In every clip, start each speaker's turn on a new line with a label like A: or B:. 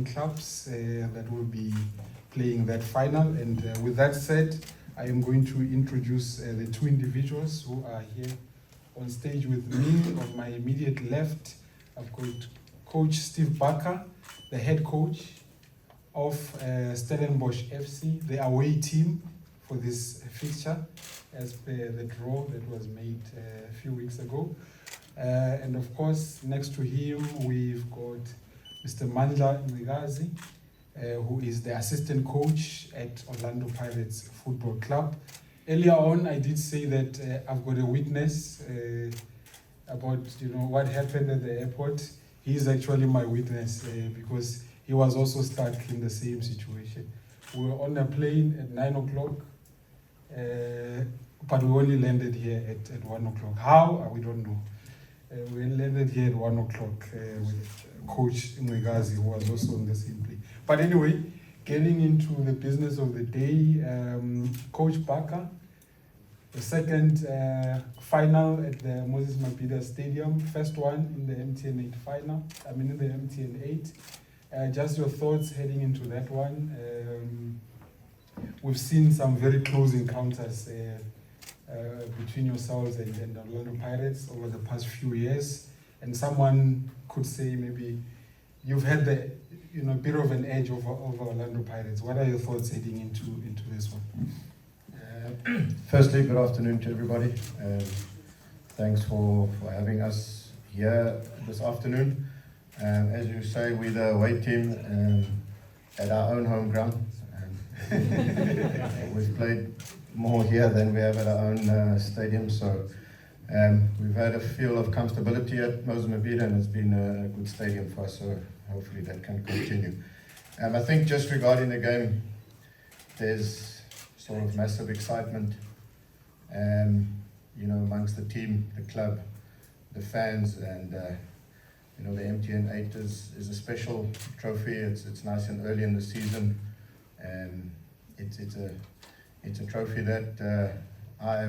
A: clubs that will be playing that final. And with that said, I am going to introduce the two individuals who are here on stage with me. On my immediate left, I've got Coach Steve Barker, the head coach of Stellenbosch FC, the away team for this fixture, as per the draw that was made a few weeks ago. And of course, next to him, we've got Mr. Mandla Ncikazi, who is the assistant coach at Orlando Pirates Football Club. Earlier on, I did say that I've got a witness about what happened at the airport. He is actually my witness because he was also stuck in the same situation. We were on a plane at 9 o'clock, but we only landed here at 1 o'clock. How? We don't know. We landed here at 1 o'clock with Coach Ncikazi, who was also on the same plane. But anyway, getting into the business of the day, Coach Barker, the second final at the Moses Mabhida Stadium, first one in the MTN8 final, in the MTN8. Just your thoughts heading into that one. We've seen some very close encounters between yourselves and Orlando Pirates over the past few years, and someone could say maybe you've had the bit of an edge over Orlando Pirates. What are your thoughts heading into this one?
B: Firstly, good afternoon to everybody. Thanks for having us here this afternoon. As you say, we're the away team at our own home ground. We've played more here than we have at our own stadium, so we've had a feel of comfortability at Moses Mabhida, and it's been a good stadium for us, so hopefully that can continue. I think just regarding the game, there's sort of massive excitement amongst the team, the club, the fans, and the MTN8 is a special trophy. It's nice and early in the season. It's a trophy that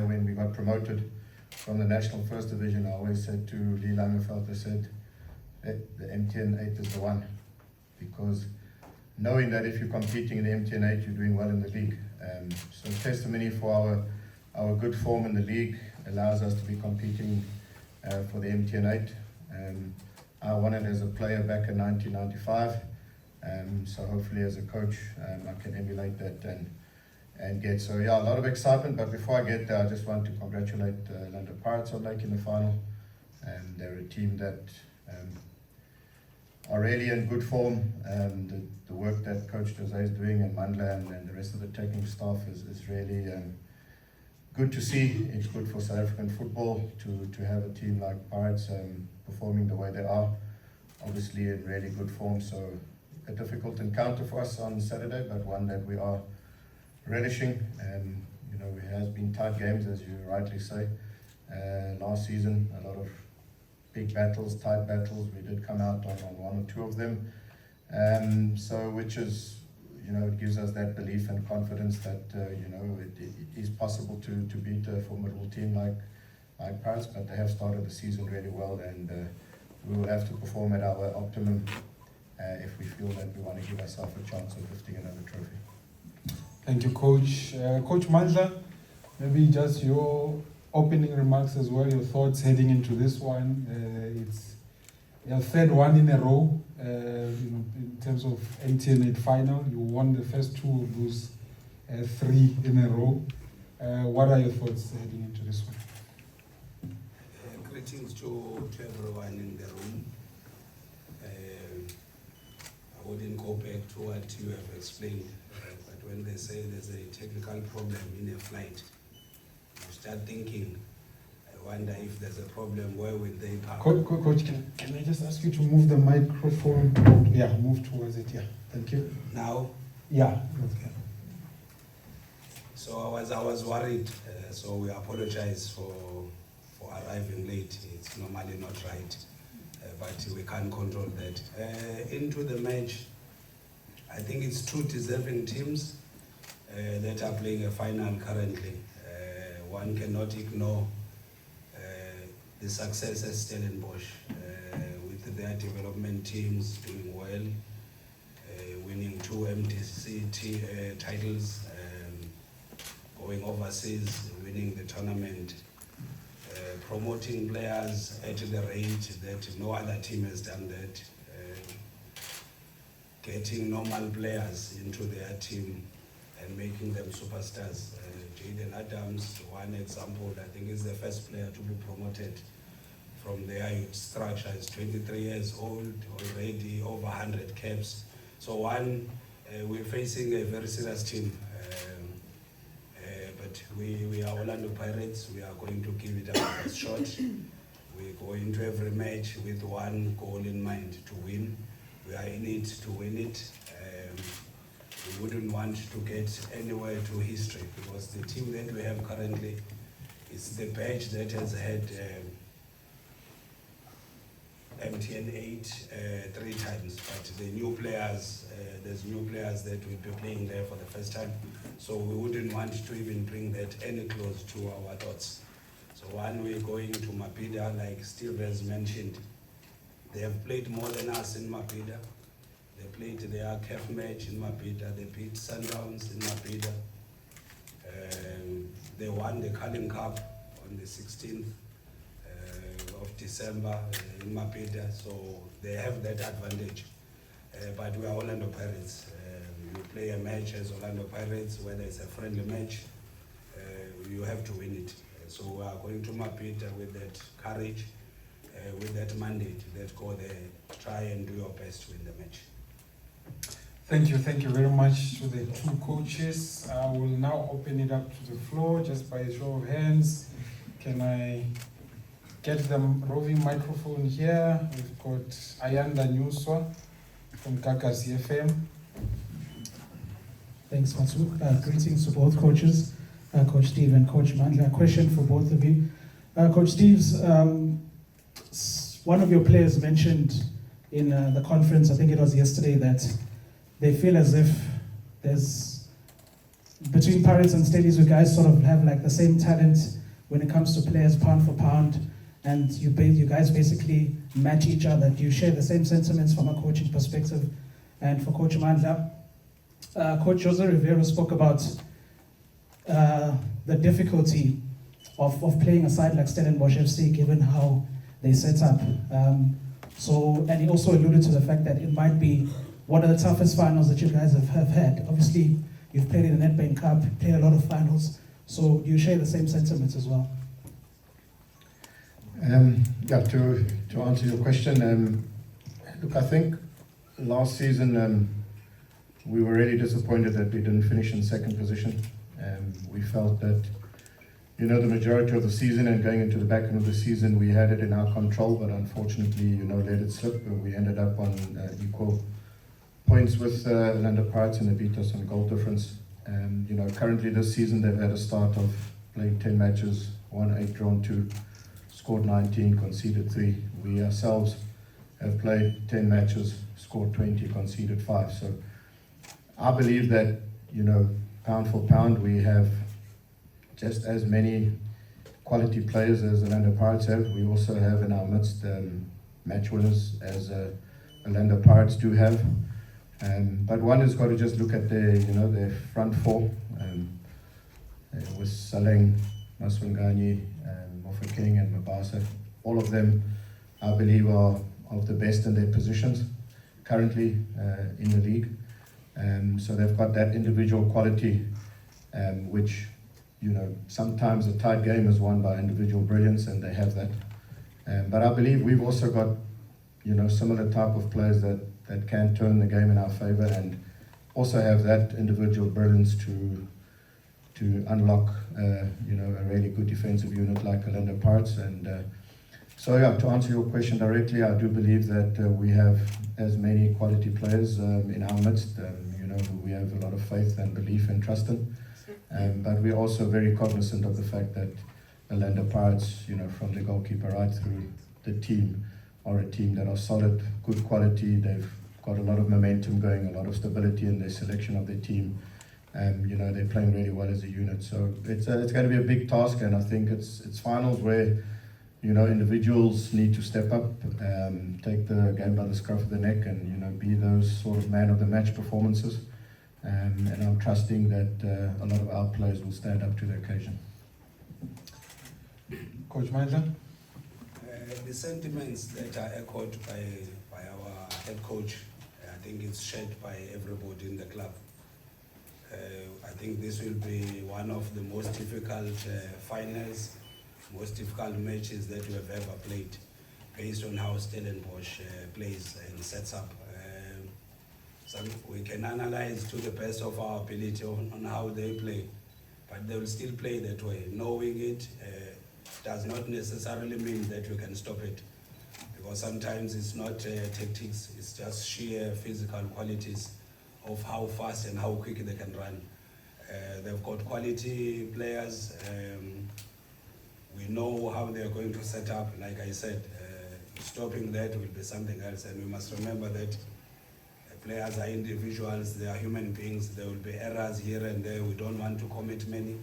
B: when we got promoted from the National First Division, I always said to Lee Langeveld, I said, the MTN8 is the one, because knowing that if you're competing in the MTN8, you're doing well in the league. So testimony for our good form in the league allows us to be competing for the MTN8. I won it as a player back in 1995, so hopefully as a coach I can emulate that and get. So yeah, a lot of excitement, but before I get there, I just want to congratulate Orlando Pirates on making the final. They're a team that are really in good form. The work that Coach Jose is doing, and Mandla and the rest of the technical staff is really good to see. It's good for South African football to have a team like Pirates performing the way they are, obviously in really good form. So a difficult encounter for us on Saturday, but one that we are relishing. It has been tight games, as you rightly say. Last season, a lot of big battles, tight battles. We did come out on one or two of them. Which is, it gives us that belief and confidence that, it is possible to beat a formidable team like Pirates, but they have started the season really well, and we will have to perform at our optimum if we feel that we want to give ourselves a chance of lifting another trophy.
A: Thank you, Coach. Coach Mandla, maybe just your opening remarks as well, your thoughts heading into this one. It's your third one in a row, in terms of MTN8 final. You won the first two of those three in a row. What are your thoughts heading into this one?
C: Greetings to everyone in the room. I wouldn't go back to what you have explained, but when they say there's a technical problem in a flight, you start thinking, I wonder if there's a problem, where will they park?
A: Coach, can I just ask you to move the microphone? Yeah, move towards it, yeah. Thank you.
C: Now?
A: Yeah, that's good.
C: So I was worried, so we apologize for arriving late. It's normally not right, but we can't control that. Into the match, I think it's two deserving teams that are playing a final currently. One cannot ignore the success at Stellenbosch with their development teams doing well. 2 MTC titles, going overseas, winning the tournament, promoting players at the rate that no other team has done that, getting normal players into their team and making them superstars. Jaden Adams, one example, I think is the first player to be promoted from their youth structure. Is 23 years old, already over 100 caps. So we're facing a very serious team. But we are Orlando Pirates. We are going to give it our best shot. We go into every match with one goal in mind, to win. We are in it to win it. We wouldn't want to get anywhere to history, because the team that we have currently is the batch that has had MTN8 3 times, but the new players, there's new players that will be playing there for the first time, so we wouldn't want to even bring that any close to our thoughts. So we're going to Mapida, like Steve has mentioned. They have played more than us in Mapida. They played their CAF match in Mapida. They beat Sundowns in Mapida. They won the Carling Cup on the 16th of December in Mapida. So they have that advantage. But we are Orlando Pirates. You play a match as Orlando Pirates, whether it's a friendly match, you have to win it. So we are going to Mapida with that courage, with that mandate, that go there, try and do your best to win the match.
A: Thank you very much to the 2 coaches. I will now open it up to the floor, just by a show of hands. Can I get the roving microphone here? We've got Ayanda Nyuswa from Ncikazi FM.
D: Thanks, Matsu. Greetings to both coaches, Coach Steve and Coach Mandla. A question for both of you. Coach Steve's, one of your players mentioned in the conference, I think it was yesterday, that they feel as if there's, between Pirates and Steadies, you guys sort of have like the same talent when it comes to players pound for pound, and you guys basically match each other. Do you share the same sentiments from a coaching perspective? And for Coach Mandla, Coach Jose Rivera spoke about the difficulty of playing a side like Stellenbosch FC, given how they set up. And he also alluded to the fact that it might be one of the toughest finals that you guys have had. Obviously, you've played in the Nedbank Cup, played a lot of finals, so do you share the same sentiments as well?
B: Yeah, to answer your question, look, I think last season we were really disappointed that we didn't finish in second position. We felt that, the majority of the season and going into the back end of the season, we had it in our control, but unfortunately, let it slip. We ended up on equal points with Orlando Pirates, and they beat us on goal difference. Currently this season they've had a start of playing 10 matches, won 8, drawn 2, scored 19, conceded 3. We ourselves have played 10 matches, scored 20, conceded 5. So I believe that, pound for pound, we have just as many quality players as Orlando Pirates have. We also have in our midst match winners, as Orlando Pirates do have. But one has got to just look at their front four, with Saleng, Maswangani, Mofokeng and Mabasa. All of them, I believe, are of the best in their positions currently in the league. So they've got that individual quality, which, sometimes a tight game is won by individual brilliance, and they have that. But I believe we've also got, similar type of players that can turn the game in our favor, and also have that individual brilliance to unlock, a really good defensive unit like Orlando Pirates. And so, yeah, to answer your question directly, I do believe that we have as many quality players in our midst, who we have a lot of faith and belief and trust in. But we're also very cognizant of the fact that Orlando Pirates, from the goalkeeper right through the team, are a team that are solid, good quality. They've got a lot of momentum going, a lot of stability in their selection of their team. They're playing really well as a unit. So it's going to be a big task, and I think it's finals where, individuals need to step up, take the game by the scruff of the neck, and be those sort of man of the match performances. And I'm trusting that a lot of our players will stand up to the occasion.
A: Coach Mandla?
C: The sentiments that are echoed by our head coach, I think it's shared by everybody in the club. I think this will be one of the most difficult finals, most difficult matches that we have ever played, based on how Stellenbosch plays and sets up. So we can analyze to the best of our ability on how they play, but they will still play that way. Knowing it does not necessarily mean that we can stop it, because sometimes it's not tactics, it's just sheer physical qualities of how fast and how quick they can run. They've got quality players. We know how they're going to set up. Like I said, stopping that will be something else. And we must remember that players are individuals, they are human beings. There will be errors here and there. We don't want to commit many,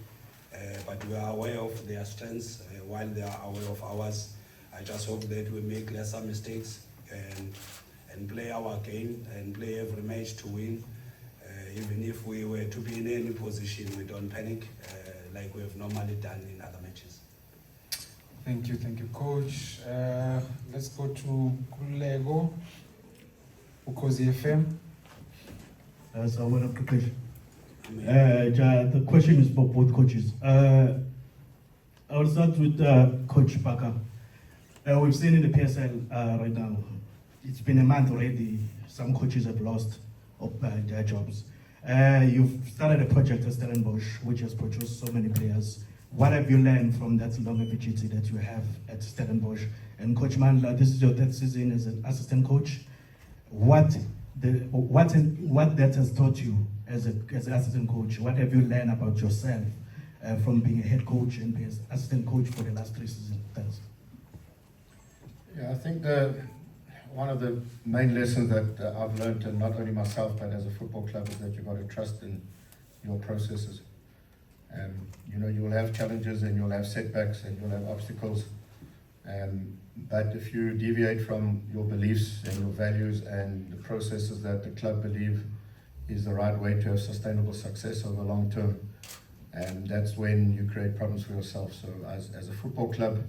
C: but we are aware of their strengths while they are aware of ours. I just hope that we make lesser mistakes and play our game and play every match to win. Even if we were to be in any position, we don't panic like we have normally done in other matches.
A: Thank you, Coach. Let's go to Kulego, Ukozi FM.
E: So one of the question. The question is for both coaches. I will start with Coach Barker. We've seen in the PSL right now, it's been a month already, some coaches have lost their jobs. You've started a project at Stellenbosch, which has produced so many players. What have you learned from that longevity that you have at Stellenbosch? And Coach Mandla, this is your third season as an assistant coach. What that has taught you as an assistant coach? What have you learned about yourself from being a head coach and being an assistant coach for the last 3 seasons? Thanks.
B: Yeah, I think one of the main lessons that I've learned, and not only myself but as a football club, is that you've got to trust in your processes. You will have challenges and you'll have setbacks and you'll have obstacles. But if you deviate from your beliefs and your values and the processes that the club believe is the right way to have sustainable success over the long term, that's when you create problems for yourself. So as a football club,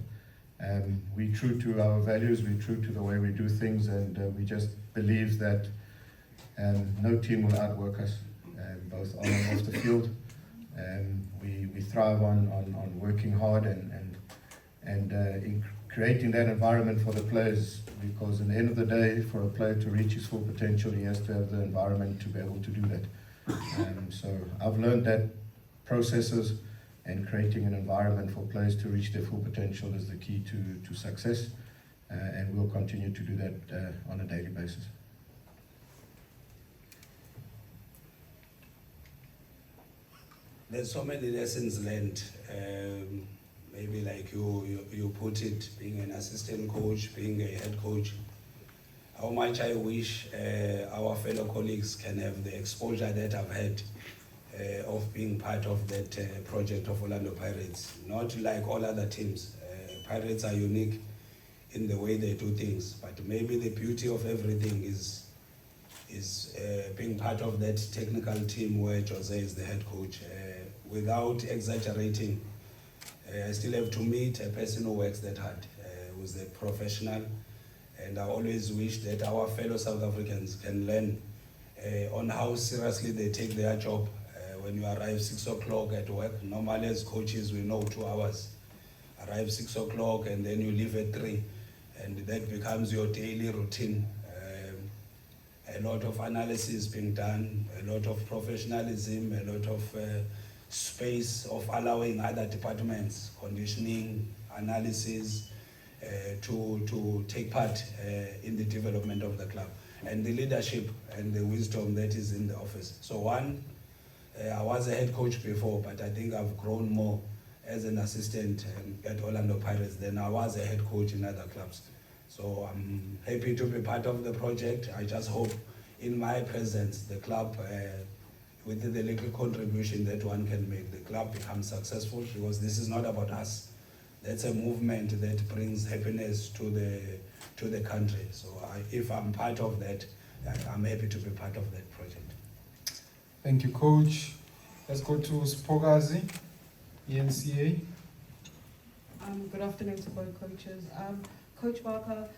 B: we're true to our values, we're true to the way we do things, and we just believe that no team will outwork us, both on and off the field. We thrive on working hard and in creating that environment for the players, because at the end of the day, for a player to reach his full potential, he has to have the environment to be able to do that. So I've learned that processes and creating an environment for players to reach their full potential is the key to success, and we'll continue to do that on a daily basis.
C: There's so many lessons learned. Maybe like you put it, being an assistant coach, being a head coach. How much I wish our fellow colleagues can have the exposure that I've had of being part of that project of Orlando Pirates. Not like all other teams. Pirates are unique in the way they do things, but maybe the beauty of everything is being part of that technical team where Jose is the head coach. Without exaggerating, I still have to meet a person who works that hard, who's a professional, and I always wish that our fellow South Africans can learn on how seriously they take their job. When you arrive 6 o'clock at work, normally as coaches we know 2 hours. Arrive 6 o'clock and then you leave at 3, and that becomes your daily routine. A lot of analysis being done, a lot of professionalism, a lot of space of allowing other departments, conditioning, analysis, to take part in the development of the club, and the leadership and the wisdom that is in the office. So I was a head coach before, but I think I've grown more as an assistant at Orlando Pirates than I was a head coach in other clubs. So I'm happy to be part of the project. I just hope in my presence, the club, with the little contribution that one can make, the club becomes successful, because this is not about us. that's a movement that brings happiness to the country. So if I'm part of that, I'm happy to be part of that project.
A: Thank you, Coach. Let's go to Ncikazi, ENCA.
F: Good afternoon to both coaches. Coach Barker,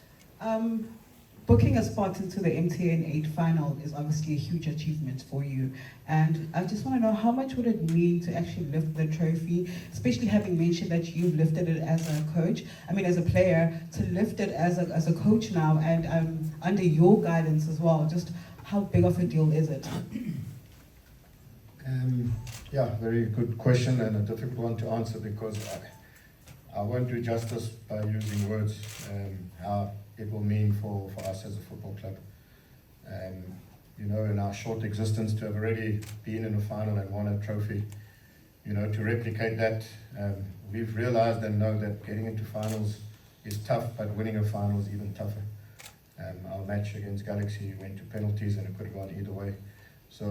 F: booking a spot into the MTN8 final is obviously a huge achievement for you. And I just want to know, how much would it mean to actually lift the trophy, especially having mentioned that you've lifted it as a coach, as a player, to lift it as a coach now and under your guidance as well. Just how big of a deal is it?
B: Yeah, very good question and a difficult one to answer, because I won't do justice by using words how it will mean for us as a football club. In our short existence, to have already been in a final and won a trophy, to replicate that, we've realized and know that getting into finals is tough, but winning a final is even tougher. Our match against Galaxy went to penalties and it could have gone either way. So,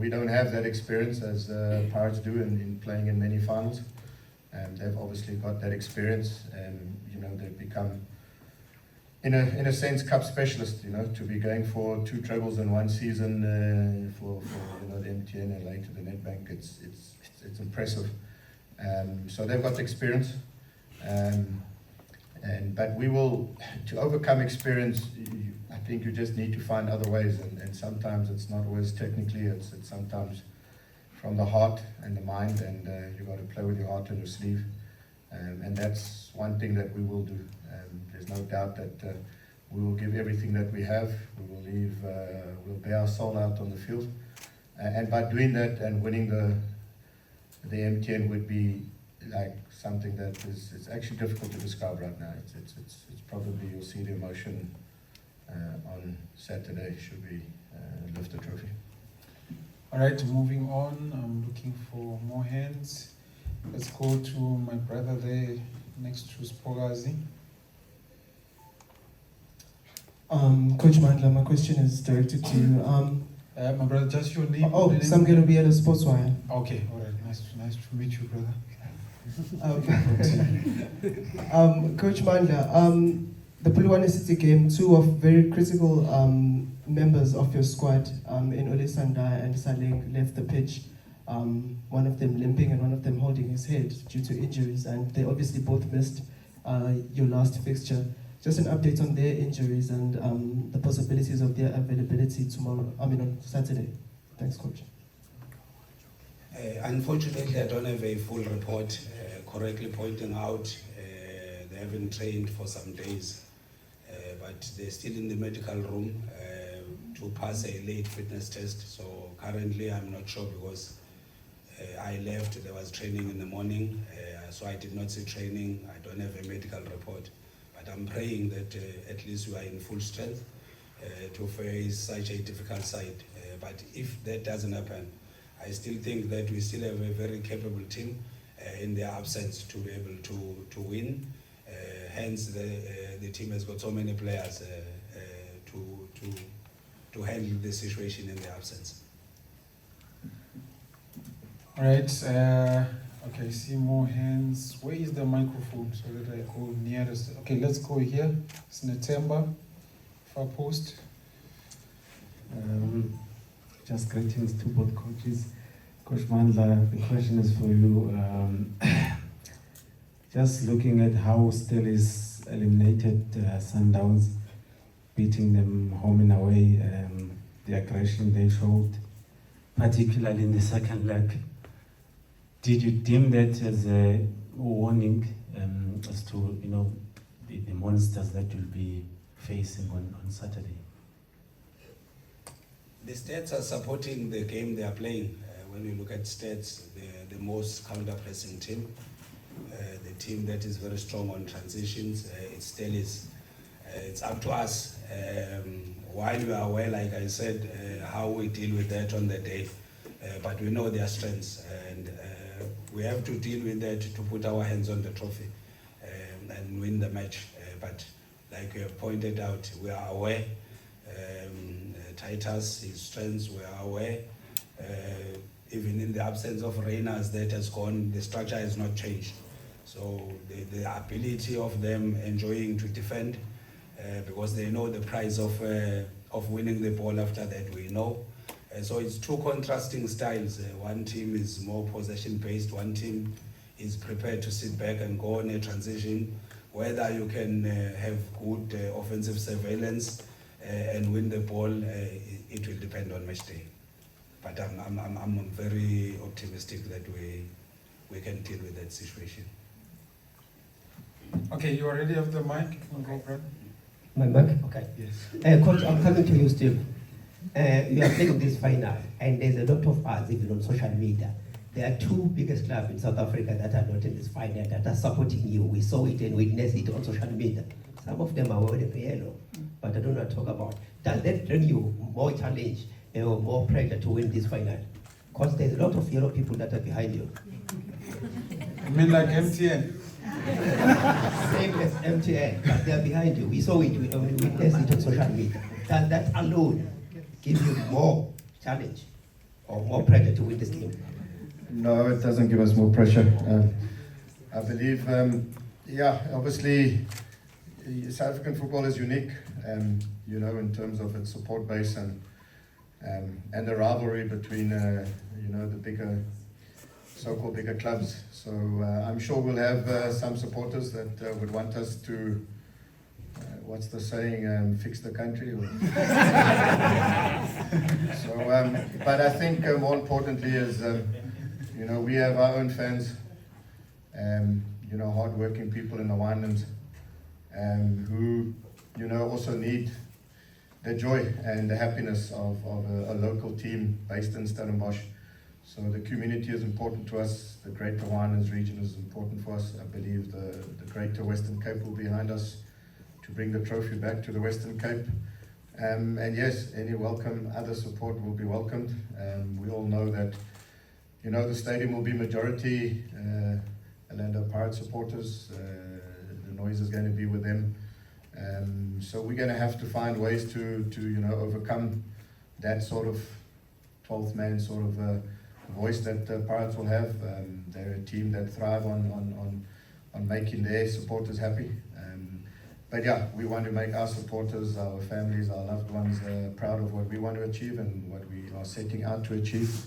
B: we don't have that experience as Pirates do in playing in many finals. They've obviously got that experience, and they've become, in a sense, cup specialists. To be going for 2 trebles in one season for the MTN and later the Nedbank, it's impressive. So they've got the experience, but we will, to overcome experience, I think you just need to find other ways, and sometimes it's not always technically, it's sometimes from the heart and the mind, and you've got to play with your heart on your sleeve, and that's one thing that we will do. There's no doubt that we will give everything that we have. We will we'll bear our soul out on the field, and by doing that and winning the MTN would be like something that it's actually difficult to describe right now. It's probably, you'll see the emotion on Saturday should we lift the trophy.
A: All right, moving on. I'm looking for more hands. Let's go to my brother there next to Ncikazi.
G: Coach Mandla, my question is directed to you.
A: My brother, just your name.
G: Samgelo Biela, Sportswire.
A: Okay, all right. Nice to meet you, brother.
G: Coach Mandla, the Polokwane City game, 2 of very critical members of your squad in Ole Sandai and Saleng left the pitch, one of them limping and one of them holding his head due to injuries, and they obviously both missed your last fixture. Just an update on their injuries and the possibilities of their availability on Saturday. Thanks, Coach.
C: Unfortunately, I don't have a full report correctly pointing out they haven't trained for some days, but they're still in the medical room to pass a late fitness test. So currently I'm not sure, because I left, there was training in the morning, so I did not see training. I don't have a medical report, but I'm praying that at least we are in full strength to face such a difficult side. But if that doesn't happen, I still think that we still have a very capable team in their absence to be able to win. Hence, the team has got so many players to handle the situation in their absence.
A: All right. Okay, see more hands. Where is the microphone so that I go nearest? Okay, let's go here. It's Netemba, far post.
H: Just greetings to both coaches. Coach Mandla, the question is for you. Just looking at how Stelis eliminated Sundowns, beating them home and away, the aggression they showed, particularly in the second leg. Did you deem that as a warning as to the monsters that you'll be facing on Saturday?
C: The stats are supporting the game they are playing. When you look at stats, the most counter-pressing team, the team that is very strong on transitions, it still is. It's up to us, while we are aware, like I said, how we deal with that on the day. But we know their strengths, and we have to deal with that to put our hands on the trophy and win the match. But like you have pointed out, we are aware. Titus, his strengths, we are aware. Even in the absence of Reyners that has gone, the structure has not changed. So the ability of them enjoying to defend, because they know the price of winning the ball after that, we know. So it's two contrasting styles. One team is more possession based, one team is prepared to sit back and go on a transition. Whether you can have good offensive surveillance and win the ball, it will depend on match day. But I'm very optimistic that we can deal with that situation.
A: Okay, you already have the mic. You can go, Brad.
I: My mic? Okay.
A: Yes.
I: Coach, I'm coming to you still. You are playing this final, and there's a lot of us, even on social media. There are two biggest clubs in South Africa that are not in this final, that are supporting you. We saw it and witnessed it on social media. Some of them are wearing yellow, but I don't want to talk about. Does that bring you more challenge or more pressure to win this final? Because there's a lot of yellow people that are behind you.
A: I mean like MTN?
I: Same as MTN, but they're behind you. We saw it, we witnessed it on social media. Does that alone give you more challenge or more pressure to win this game?
B: No, it doesn't give us more pressure. I believe, obviously, South African football is unique, in terms of its support base and the rivalry between, the bigger, so-called bigger clubs. So I'm sure we'll have some supporters that would want us to, what's the saying, fix the country. But I think more importantly is, we have our own fans, hard-working people in the Winelands, who, also need the joy and the happiness of a local team based in Stellenbosch. So the community is important to us. The Greater Winelands region is important for us. I believe the Greater Western Cape will be behind us to bring the trophy back to the Western Cape. And yes, any other support will be welcomed. We all know that, the stadium will be majority Orlando Pirates supporters. The noise is going to be with them. So we're going to have to find ways to overcome that sort of 12th man sort of voice that Pirates will have. They're a team that thrive on making their supporters happy. But yeah, we want to make our supporters, our families, our loved ones proud of what we want to achieve and what we are setting out to achieve.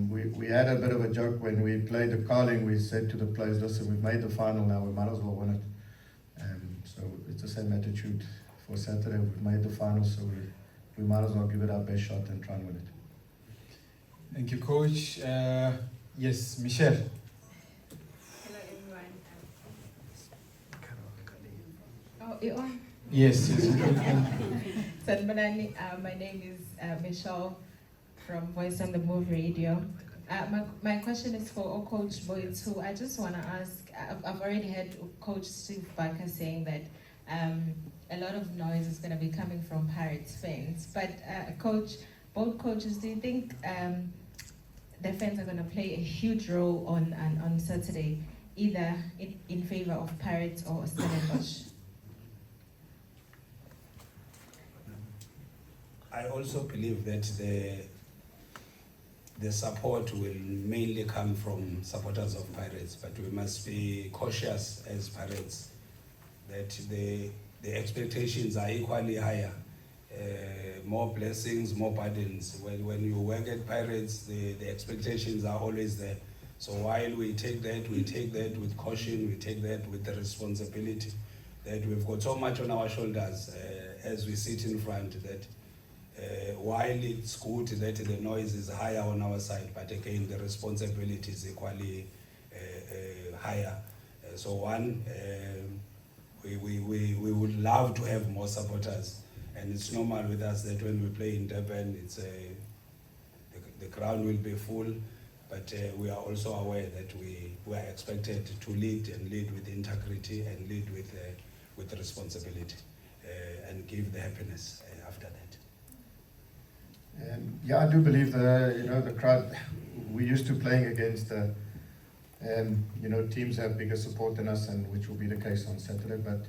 B: We had a bit of a joke when we played the Carling. We said to the players, listen, we've made the final now, we might as well win it. So it's the same attitude for Saturday. We've made the final, so we might as well give it our best shot and try and win it.
A: Thank you, Coach. Yes, Michelle.
J: Hello, everyone. Oh, you on?
A: Yes.
J: Sanibonani, my name is Michelle from Voice on the Move Radio. My question is for Coach Boyd, who I just want to ask. I've already heard Coach Steve Barker saying that a lot of noise is going to be coming from Pirates fans. But Coach, both coaches, do you think the fans are going to play a huge role on Saturday, either in favor of Pirates or Stellenbosch?
C: I also believe that the support will mainly come from supporters of Pirates, but we must be cautious as Pirates that the expectations are equally higher. More blessings, more burdens. When you work at Pirates, the expectations are always there. So while we take that with caution, we take that with the responsibility that we've got so much on our shoulders as we sit in front that while it's good that the noise is higher on our side, but again, the responsibility is equally higher. So one, we would love to have more supporters, and it's normal with us that when we play in Durban, it's the ground will be full, but we are also aware that we are expected to lead with integrity and lead with responsibility and give the happiness after that.
B: I do believe the crowd. We're used to playing against teams have bigger support than us, and which will be the case on Saturday. But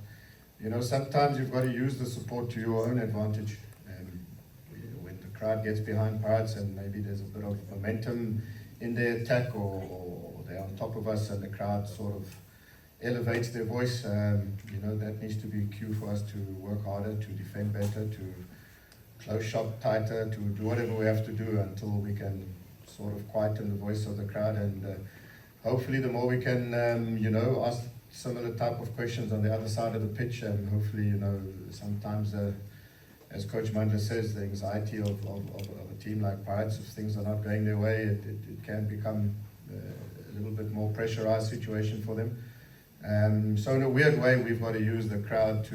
B: sometimes you've got to use the support to your own advantage. When the crowd gets behind Pirates and maybe there's a bit of momentum in their attack, or they're on top of us, and the crowd sort of elevates their voice. You know, that needs to be a cue for us to work harder, to defend better, to close shop tighter, to do whatever we have to do until we can sort of quieten the voice of the crowd. And hopefully the more we can, you know, ask similar type of questions on the other side of the pitch, and hopefully, you know, sometimes as Coach Mandla says, the anxiety of a team like Pirates, if things are not going their way, it can become a little bit more pressurized situation for them. So in a weird way, we've got to use the crowd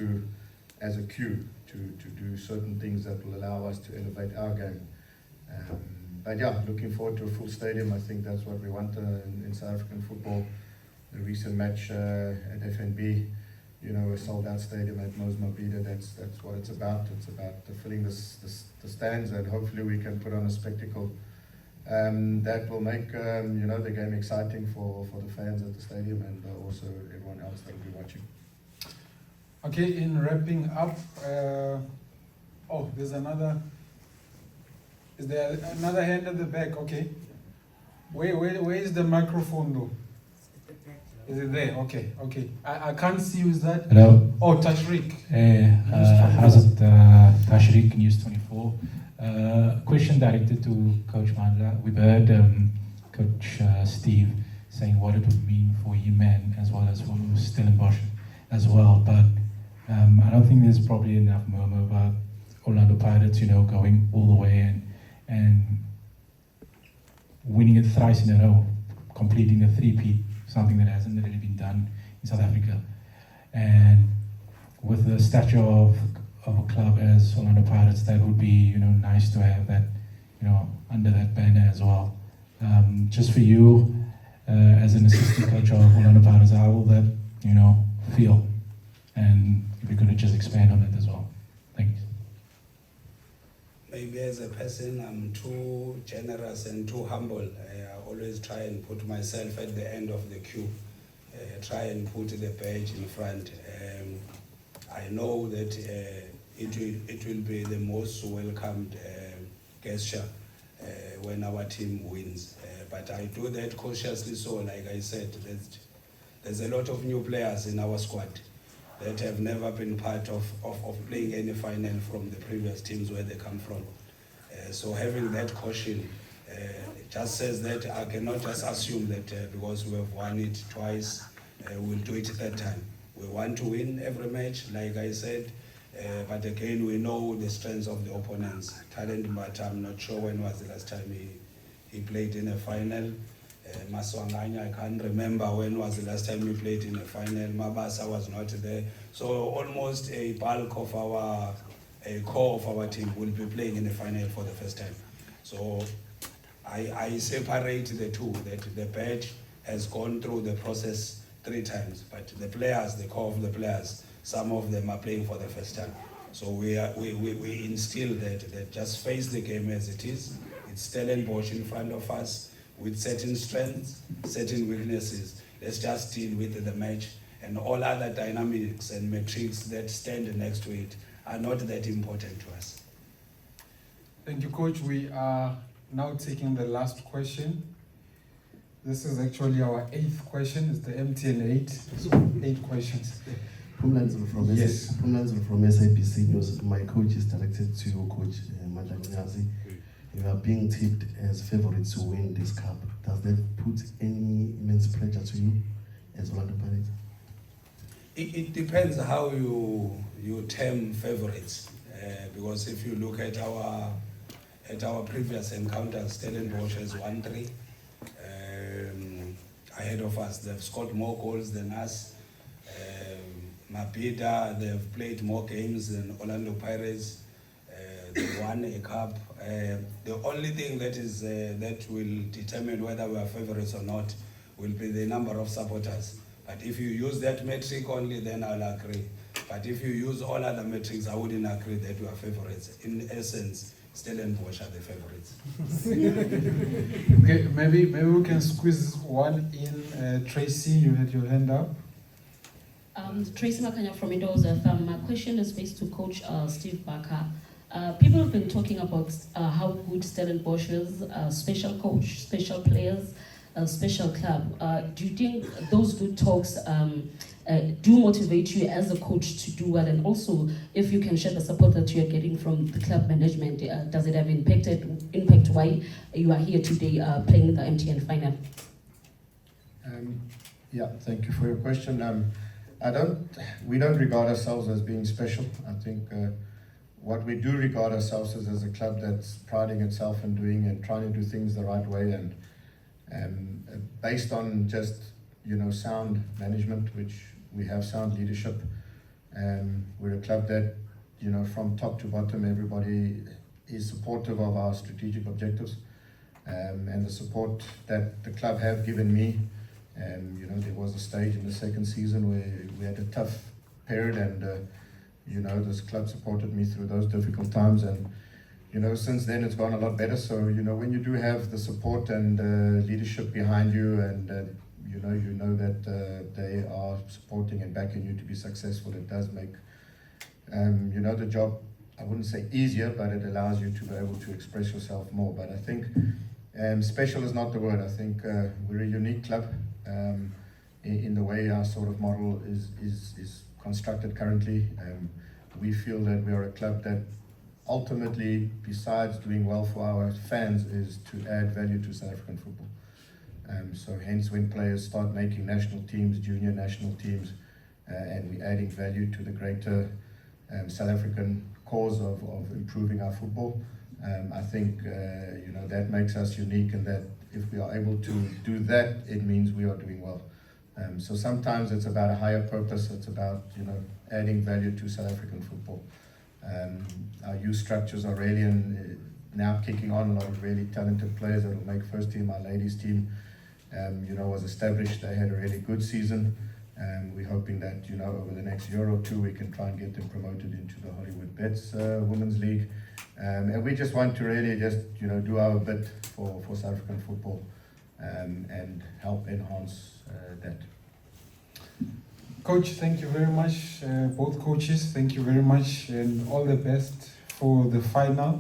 B: as a cue to do certain things that will allow us to elevate our game. But yeah, looking forward to a full stadium. I think that's what we want in South African football. The recent match at FNB, you know, a sold-out stadium at Mozambique. That's what it's about. It's about filling the stands, and hopefully we can put on a spectacle that will make you know, the game exciting for the fans at the stadium, and also everyone else that will be watching.
A: Okay, in wrapping up, oh, there's another. Is there another hand at the back? Okay. Where is the microphone though? Is it there? Okay, okay. I can't see who's that.
K: Hello.
A: Oh, Tashrik.
K: How's it, Tashrik, News 24. Question directed to Coach Mandla. We've heard Coach Steve saying what it would mean for him and as well as for Stellenbosch as well. But I don't think there's probably enough murmur about Orlando Pirates, you know, going all the way and winning it thrice in a row, completing a three-peat, something that hasn't really been done in South Africa. And with the stature of a club as Orlando Pirates, that would be, you know, nice to have that, you know, under that banner as well. Just for you, as an assistant coach of Orlando Pirates, how will that, you know, feel? And if you could just expand on that as well. Thanks.
C: Maybe as a person, I'm too generous and too humble. I always try and put myself at the end of the queue. Try and put the badge in front. I know that it will be the most welcomed gesture when our team wins. But I do that cautiously, so like I said, there's a lot of new players in our squad that have never been part of playing any final from the previous teams where they come from. So having that caution just says that I cannot just assume that because we have won it twice, we'll do it third time. We want to win every match, like I said, but again, we know the strengths of the opponents. Talent, but I'm not sure when was the last time he played in a final. Maswanganya, I can't remember when was the last time we played in a final. Mabasa was not there. So almost a bulk of a core of our team will be playing in the final for the first time. So I separate the two, that the badge has gone through the process 3 times, but the players, the core of the players, some of them are playing for the first time. So we instill that just face the game as it is. It's Stellenbosch in front of us, with certain strengths, certain weaknesses. Let's just deal with the match, and all other dynamics and metrics that stand next to it are not that important to us.
A: Thank you, Coach. We are now taking the last question. This is actually our 8th question. It's the MTN8, so 8 questions.
L: Pumlanzo from
A: Yes.
L: Pumlanzo from SABC News. My coach is directed to your coach, Mandla Ncikazi. You are being tipped as favorites to win this cup. Does that put any immense pressure to you as Orlando Pirates?
C: It depends how you term favorites, because if you look at our previous encounters, Stellenbosch has won 3 ahead of us. They've scored more goals than us. Mapida, they've played more games than Orlando Pirates. They won a cup. The only thing that is that will determine whether we are favorites or not will be the number of supporters. But if you use that metric only, then I'll agree. But if you use all other metrics, I wouldn't agree that we are favorites. In essence, Stellenbosch are the favorites.
A: Okay, maybe we can squeeze one in. Tracy, you had your hand up.
M: Tracy Makanya from Windows FM. My question is based to Coach Steve Barker. People have been talking about how good Stellenbosch is, special coach, special players. special club. Do you think those good talks do motivate you as a coach to do well? And also, if you can share the support that you are getting from the club management, does it have impact why you are here today playing the MTN final?
B: Yeah, thank you for your question. We don't regard ourselves as being special. I think what we do regard ourselves as a club that's priding itself in doing and trying to do things the right way, and based on just sound management, which we have sound leadership. We're a club that from top to bottom everybody is supportive of our strategic objectives, and the support that the club have given me. There was a stage in the second season where we had a tough period, and this club supported me through those difficult times, and since then it's gone a lot better. So when you do have the support and leadership behind you, and you know that they are supporting and backing you to be successful, it does make the job, I wouldn't say easier, but it allows you to be able to express yourself more. But I think special is not the word. I think we're a unique club in the way our sort of model is constructed currently. We feel that we are a club that ultimately, besides doing well for our fans, is to add value to South African football. So hence when players start making national teams, junior national teams, and we're adding value to the greater South African cause of improving our football, I think that makes us unique, and that if we are able to do that, it means we are doing well. So sometimes it's about a higher purpose. It's about adding value to South African football. Our youth structures are really now kicking on. A lot of really talented players that will make first team. Our ladies team was established. They had a really good season. We're hoping that over the next year or two we can try and get them promoted into the Hollywood Bets Women's League. And we just want to really just do our bit for South African football, and help enhance that.
A: Coach, thank you very much. Both coaches, thank you very much, and all the best for the final.